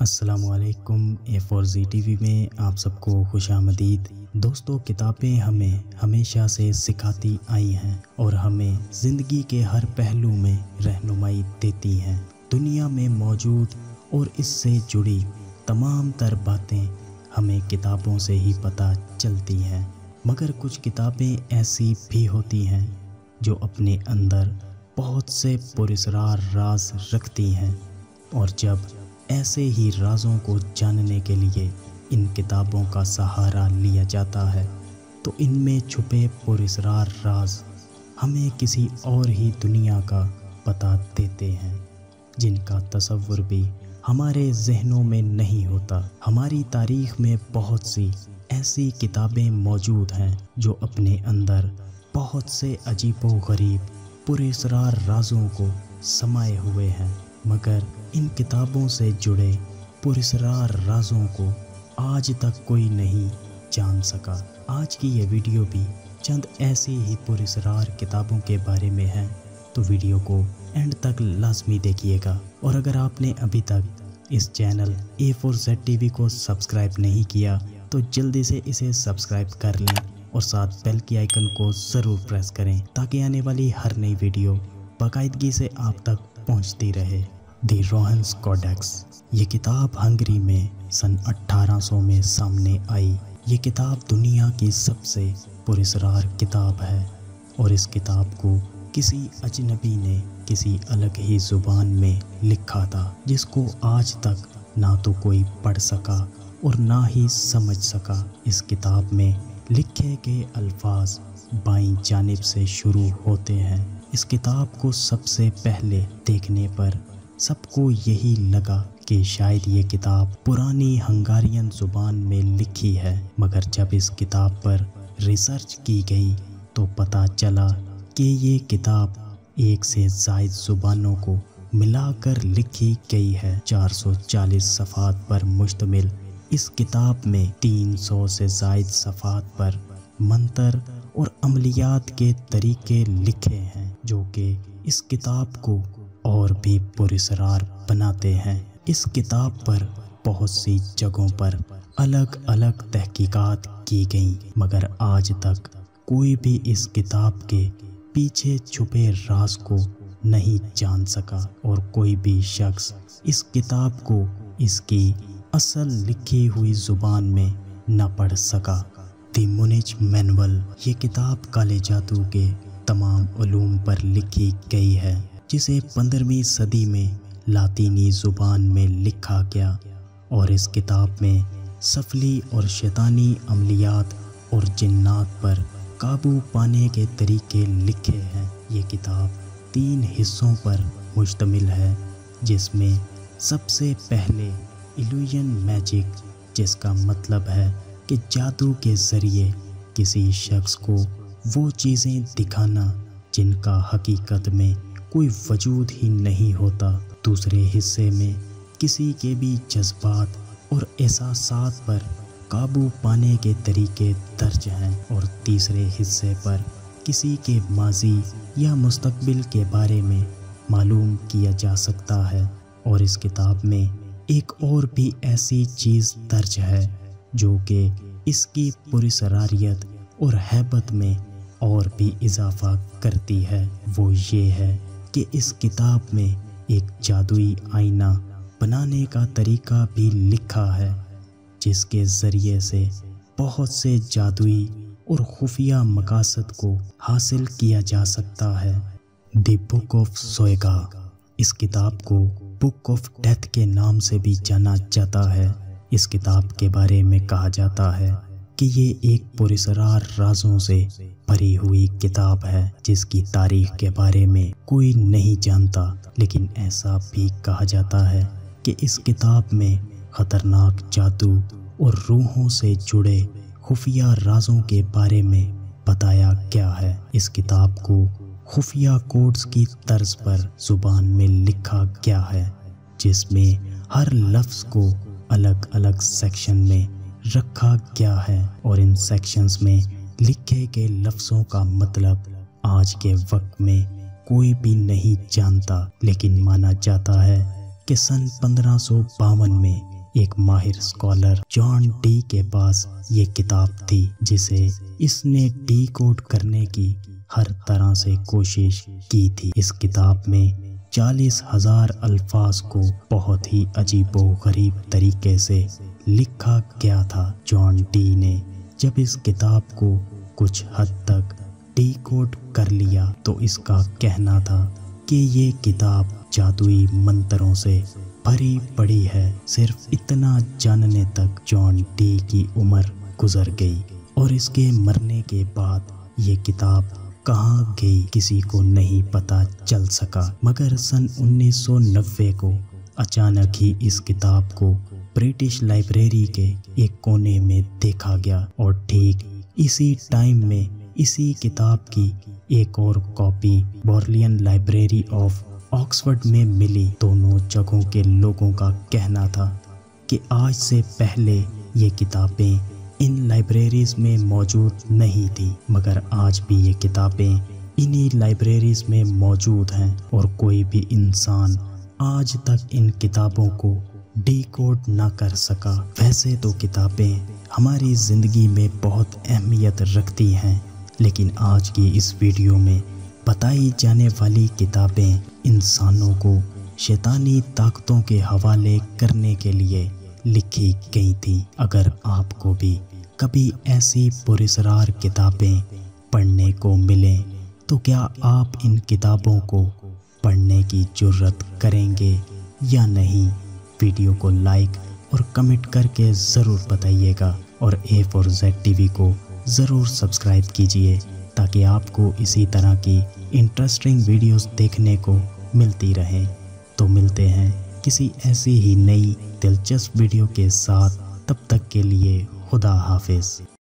अस्सलाम वालेकुम। A4Z TV में आप सबको खुश आमदीद। दोस्तों, किताबें हमें हमेशा से सिखाती आई हैं और हमें ज़िंदगी के हर पहलू में रहनुमाई देती हैं। दुनिया में मौजूद और इससे जुड़ी तमाम तर बातें हमें किताबों से ही पता चलती हैं, मगर कुछ किताबें ऐसी भी होती हैं जो अपने अंदर बहुत से पुरस्कार राज रखती हैं, और जब ऐसे ही राज़ों को जानने के लिए इन किताबों का सहारा लिया जाता है तो इनमें छुपे पुरस्कार राज हमें किसी और ही दुनिया का पता देते हैं, जिनका तसव्वुर भी हमारे जहनों में नहीं होता। हमारी तारीख़ में बहुत सी ऐसी किताबें मौजूद हैं जो अपने अंदर बहुत से अजीबो-गरीब पुरस्कार राज़ों को समाये हुए हैं, मगर इन किताबों से जुड़े पुरस्कार राज़ों को आज तक कोई नहीं जान सका। आज की ये वीडियो भी चंद ऐसी ही पुरस्कार किताबों के बारे में है, तो वीडियो को एंड तक लाजमी देखिएगा। और अगर आपने अभी तक इस चैनल A4Z TV को सब्सक्राइब नहीं किया तो जल्दी से इसे सब्सक्राइब कर लें और साथ बेल की आइकन को ज़रूर प्रेस करें ताकि आने वाली हर नई वीडियो बाकायदगी से आप तक पहुंचती रहे। दी रोहन्स कोडेक्स, ये किताब हंगरी में सन 1800 में सामने आई। ये किताब दुनिया की सबसे पुरस्कार किताब है और इस किताब को किसी अजनबी ने किसी अलग ही ज़ुबान में लिखा था, जिसको आज तक ना तो कोई पढ़ सका और ना ही समझ सका। इस किताब में लिखे गए अल्फाज बाईं जानिब से शुरू होते हैं। इस किताब को सबसे पहले देखने पर सबको यही लगा कि शायद ये किताब पुरानी हंगारियन ज़ुबान में लिखी है, मगर जब इस किताब पर रिसर्च की गई तो पता चला कि ये किताब एक से ज़ायद ज़ुबानों को मिलाकर लिखी गई है। 440 सफ़ात पर मुश्तमिल इस किताब में 300 से ज़ायद सफ़ात पर मंतर और अमलियात के तरीके लिखे हैं, जो कि इस किताब को और भी पुरस्कार बनाते हैं। इस किताब पर बहुत सी जगहों पर अलग अलग तहकीकात की गईं, मगर आज तक कोई भी इस किताब के पीछे छुपे राज को नहीं जान सका और कोई भी शख्स इस किताब को इसकी असल लिखी हुई ज़ुबान में न पढ़ सका। दी मुनिच मैनुअल, ये किताब काले जादू के तमाम उलूम पर लिखी गई है, जिसे 15वीं सदी में लातीनी ज़ुबान में लिखा गया, और इस किताब में सफली और शैतानी अमलियात और जिन्नात पर काबू पाने के तरीके लिखे हैं। ये किताब 3 हिस्सों पर मुश्तमिल है, जिसमें सबसे पहले इल्यूजन मैजिक, जिसका मतलब है कि जादू के ज़रिए किसी शख्स को वो चीज़ें दिखाना जिनका हकीकत में कोई वजूद ही नहीं होता। दूसरे हिस्से में किसी के भी जज्बात और एहसासात पर काबू पाने के तरीके दर्ज हैं, और तीसरे हिस्से पर किसी के माजी या मुस्तकबिल के बारे में मालूम किया जा सकता है। और इस किताब में एक और भी ऐसी चीज़ दर्ज है जो कि इसकी पुरस्कारियत और हैबत में और भी इजाफा करती है। वो ये है कि इस किताब में एक जादुई आईना बनाने का तरीका भी लिखा है, जिसके ज़रिए से बहुत से जादुई और खुफिया मकासद को हासिल किया जा सकता है। द बुक ऑफ सोएगा, इस किताब को बुक ऑफ डेथ के नाम से भी जाना जाता है। इस किताब के बारे में कहा जाता है कि ये एक पुरस्कार राज़ों से भरी हुई किताब है, जिसकी तारीख़ के बारे में कोई नहीं जानता, लेकिन ऐसा भी कहा जाता है कि इस किताब में ख़तरनाक जादू और रूहों से जुड़े खुफिया राज़ों के बारे में बताया गया है। इस किताब को खुफिया कोड्स की तर्ज पर ज़ुबान में लिखा गया है, जिसमें हर लफ्ज़ को अलग अलग सेक्शन में रखा गया है, और इन सेक्शंस में लिखे गए लफ्ज़ों का मतलब आज के वक्त में कोई भी नहीं जानता, लेकिन माना जाता है कि सन 1552 में ایک ماہر اسکالر جان ڈی کے پاس یہ کتاب تھی جسے اس نے ڈی کوڈ کرنے کی ہر طرح سے کوشش کی تھی۔ اس کتاب میں 40,000 الفاظ کو بہت ہی عجیب و غریب طریقے سے لکھا گیا تھا۔ جان ڈی نے جب اس کتاب کو کچھ حد تک ڈی کوڈ کر لیا تو اس کا کہنا تھا کہ یہ کتاب جادوئی منتروں سے بھری پڑی ہے۔ صرف اتنا جاننے تک جان ڈی کی عمر گزر گئی اور اس کے مرنے کے بعد یہ کتاب کہاں گئی کسی کو نہیں پتہ چل سکا، مگر سن 1990 کو اچانک ہی اس کتاب کو برٹش لائبریری کے ایک کونے میں دیکھا گیا اور ٹھیک اسی ٹائم میں اسی کتاب کی ایک اور کاپی بورلین لائبریری آف آکسفورڈ میں ملی۔ دونوں جگہوں کے لوگوں کا کہنا تھا کہ آج سے پہلے یہ کتابیں ان لائبریریز میں موجود نہیں تھی، مگر آج بھی یہ کتابیں انہی لائبریریز میں موجود ہیں اور کوئی بھی انسان آج تک ان کتابوں کو ڈی کوڈ نہ کر سکا۔ ویسے تو کتابیں ہماری زندگی میں بہت اہمیت رکھتی ہیں، لیکن آج کی اس ویڈیو میں بتائی جانے والی کتابیں انسانوں کو شیطانی طاقتوں کے حوالے کرنے کے لیے لکھی گئی تھیں۔ اگر آپ کو بھی کبھی ایسی پراسرار کتابیں پڑھنے کو ملیں تو کیا آپ ان کتابوں کو پڑھنے کی جرت کریں گے یا نہیں؟ ویڈیو کو لائک اور کمنٹ کر کے ضرور بتائیے گا اور A4Z TV کو ضرور سبسکرائب کیجیے تاکہ آپ کو اسی طرح کی انٹرسٹنگ ویڈیوز دیکھنے کو ملتی رہیں۔ تو ملتے ہیں کسی ایسی ہی نئی دلچسپ ویڈیو کے ساتھ، تب تک کے لیے خدا حافظ۔